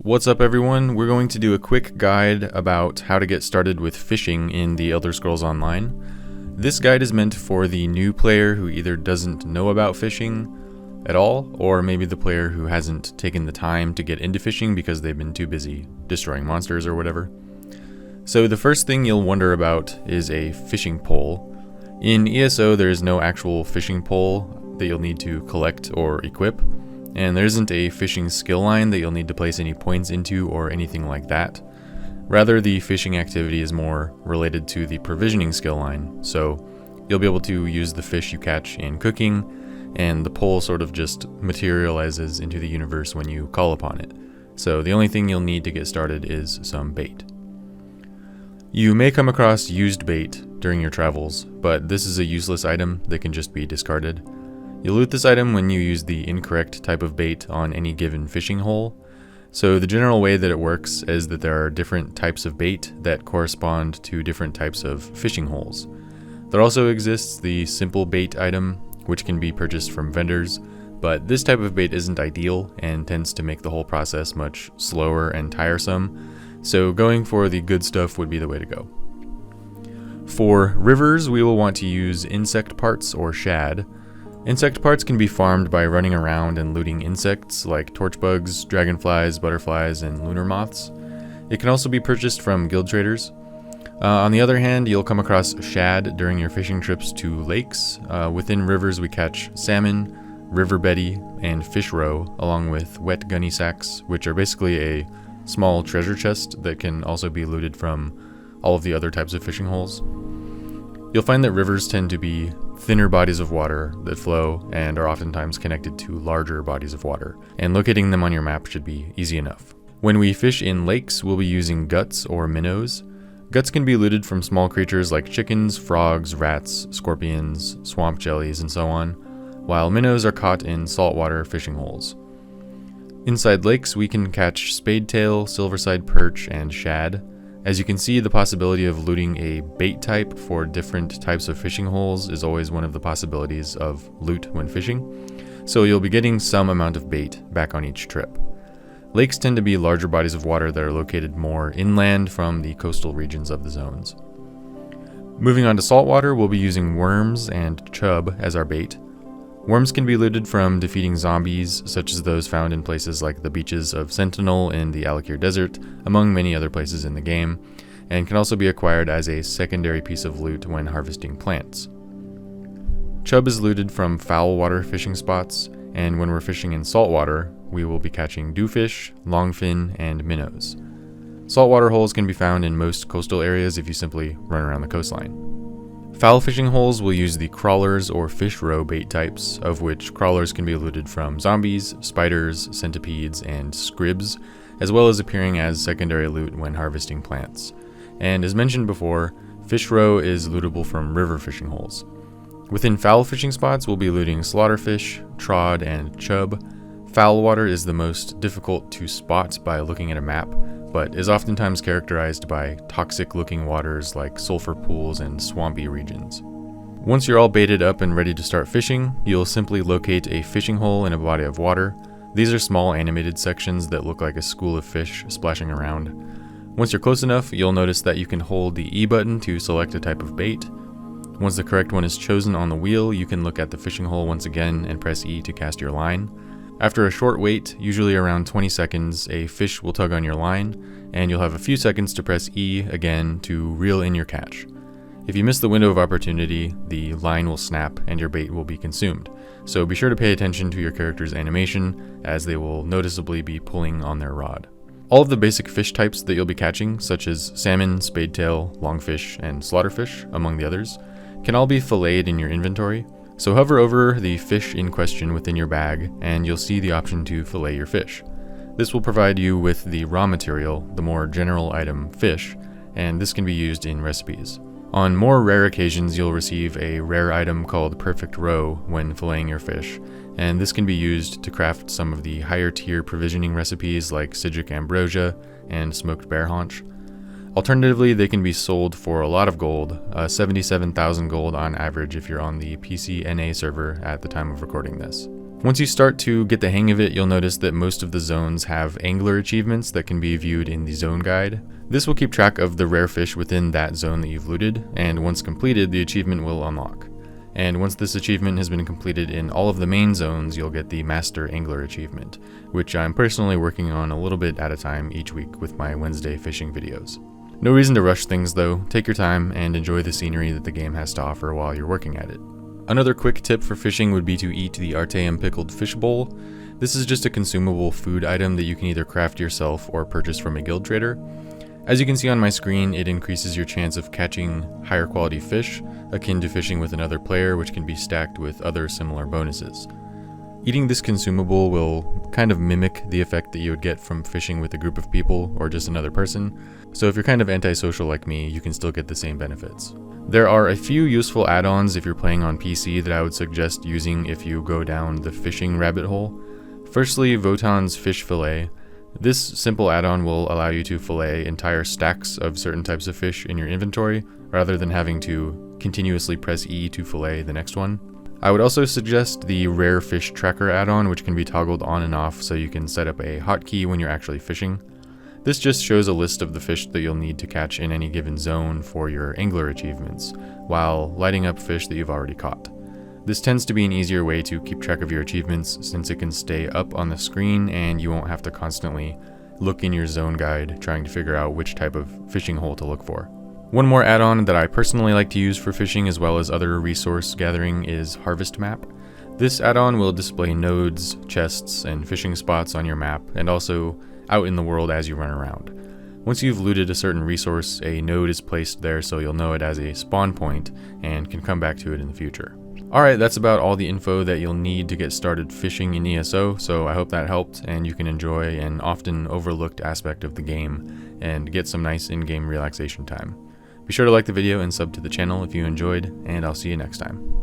What's up everyone? We're going to do a quick guide about how to get started with fishing in the Elder Scrolls Online. This guide is meant for the new player who either doesn't know about fishing at all, or maybe the player who hasn't taken the time to get into fishing because they've been too busy destroying monsters or whatever. So the first thing you'll wonder about is a fishing pole. In ESO there is no actual fishing pole that you'll need to collect or equip. And there isn't a fishing skill line that you'll need to place any points into or anything like that. Rather, the fishing activity is more related to the provisioning skill line, so you'll be able to use the fish you catch in cooking, and the pole sort of just materializes into the universe when you call upon it. So the only thing you'll need to get started is some bait. You may come across used bait during your travels, but this is a useless item that can just be discarded. You'll loot this item when you use the incorrect type of bait on any given fishing hole. So the general way that it works is that there are different types of bait that correspond to different types of fishing holes. There also exists the simple bait item, which can be purchased from vendors, but this type of bait isn't ideal and tends to make the whole process much slower and tiresome, so going for the good stuff would be the way to go. For rivers, we will want to use insect parts or shad. Insect parts can be farmed by running around and looting insects like torchbugs, dragonflies, butterflies, and lunar moths. It can also be purchased from guild traders. On the other hand, you'll come across shad during your fishing trips to lakes. Within rivers we catch salmon, river betty, and fish roe, along with wet gunny sacks, which are basically a small treasure chest that can also be looted from all of the other types of fishing holes. You'll find that rivers tend to be thinner bodies of water that flow and are oftentimes connected to larger bodies of water, and locating them on your map should be easy enough. When we fish in lakes, we'll be using guts or minnows. Guts can be looted from small creatures like chickens, frogs, rats, scorpions, swamp jellies, and so on, while minnows are caught in saltwater fishing holes. Inside lakes, we can catch spadetail, silverside perch, and shad. As you can see, the possibility of looting a bait type for different types of fishing holes is always one of the possibilities of loot when fishing, so you'll be getting some amount of bait back on each trip. Lakes tend to be larger bodies of water that are located more inland from the coastal regions of the zones. Moving on to saltwater, we'll be using worms and chub as our bait. Worms can be looted from defeating zombies, such as those found in places like the beaches of Sentinel in the Alakir Desert, among many other places in the game, and can also be acquired as a secondary piece of loot when harvesting plants. Chub is looted from foul water fishing spots, and when we're fishing in saltwater, we will be catching dewfish, longfin, and minnows. Saltwater holes can be found in most coastal areas if you simply run around the coastline. Foul fishing holes will use the crawlers or fish roe bait types, of which crawlers can be looted from zombies, spiders, centipedes, and scribs, as well as appearing as secondary loot when harvesting plants. And as mentioned before, fish roe is lootable from river fishing holes. Within foul fishing spots, we'll be looting slaughterfish, trod, and chub. Foul water is the most difficult to spot by looking at a map, but is oftentimes characterized by toxic-looking waters like sulfur pools and swampy regions. Once you're all baited up and ready to start fishing, you'll simply locate a fishing hole in a body of water. These are small animated sections that look like a school of fish splashing around. Once you're close enough, you'll notice that you can hold the E button to select a type of bait. Once the correct one is chosen on the wheel, you can look at the fishing hole once again and press E to cast your line. After a short wait, usually around 20 seconds, a fish will tug on your line, and you'll have a few seconds to press E again to reel in your catch. If you miss the window of opportunity, the line will snap and your bait will be consumed, so be sure to pay attention to your character's animation, as they will noticeably be pulling on their rod. All of the basic fish types that you'll be catching, such as salmon, spadetail, longfish, and slaughterfish, among the others, can all be filleted in your inventory. So hover over the fish in question within your bag, and you'll see the option to fillet your fish. This will provide you with the raw material, the more general item fish, and this can be used in recipes. On more rare occasions, you'll receive a rare item called Perfect Roe when filleting your fish, and this can be used to craft some of the higher tier provisioning recipes like Sidric Ambrosia and Smoked Bear Haunch. Alternatively, they can be sold for a lot of gold, 77,000 gold on average if you're on the PCNA server at the time of recording this. Once you start to get the hang of it, you'll notice that most of the zones have angler achievements that can be viewed in the zone guide. This will keep track of the rare fish within that zone that you've looted, and once completed, the achievement will unlock. And once this achievement has been completed in all of the main zones, you'll get the Master Angler achievement, which I'm personally working on a little bit at a time each week with my Wednesday fishing videos. No reason to rush things though, take your time and enjoy the scenery that the game has to offer while you're working at it. Another quick tip for fishing would be to eat the Arteum pickled fish bowl. This is just a consumable food item that you can either craft yourself or purchase from a guild trader. As you can see on my screen, it increases your chance of catching higher quality fish, akin to fishing with another player, which can be stacked with other similar bonuses. Eating this consumable will kind of mimic the effect that you would get from fishing with a group of people or just another person, so if you're kind of antisocial like me, you can still get the same benefits. There are a few useful add-ons if you're playing on PC that I would suggest using if you go down the fishing rabbit hole. Firstly, Votan's Fish Fillet. This simple add-on will allow you to fillet entire stacks of certain types of fish in your inventory, rather than having to continuously press E to fillet the next one. I would also suggest the Rare Fish Tracker add-on, which can be toggled on and off so you can set up a hotkey when you're actually fishing. This just shows a list of the fish that you'll need to catch in any given zone for your angler achievements, while lighting up fish that you've already caught. This tends to be an easier way to keep track of your achievements since it can stay up on the screen and you won't have to constantly look in your zone guide trying to figure out which type of fishing hole to look for. One more add-on that I personally like to use for fishing as well as other resource gathering is Harvest Map. This add-on will display nodes, chests, and fishing spots on your map and also out in the world as you run around. Once you've looted a certain resource, a node is placed there so you'll know it as a spawn point and can come back to it in the future. Alright, that's about all the info that you'll need to get started fishing in ESO, so I hope that helped and you can enjoy an often overlooked aspect of the game and get some nice in-game relaxation time. Be sure to like the video and sub to the channel if you enjoyed, and I'll see you next time.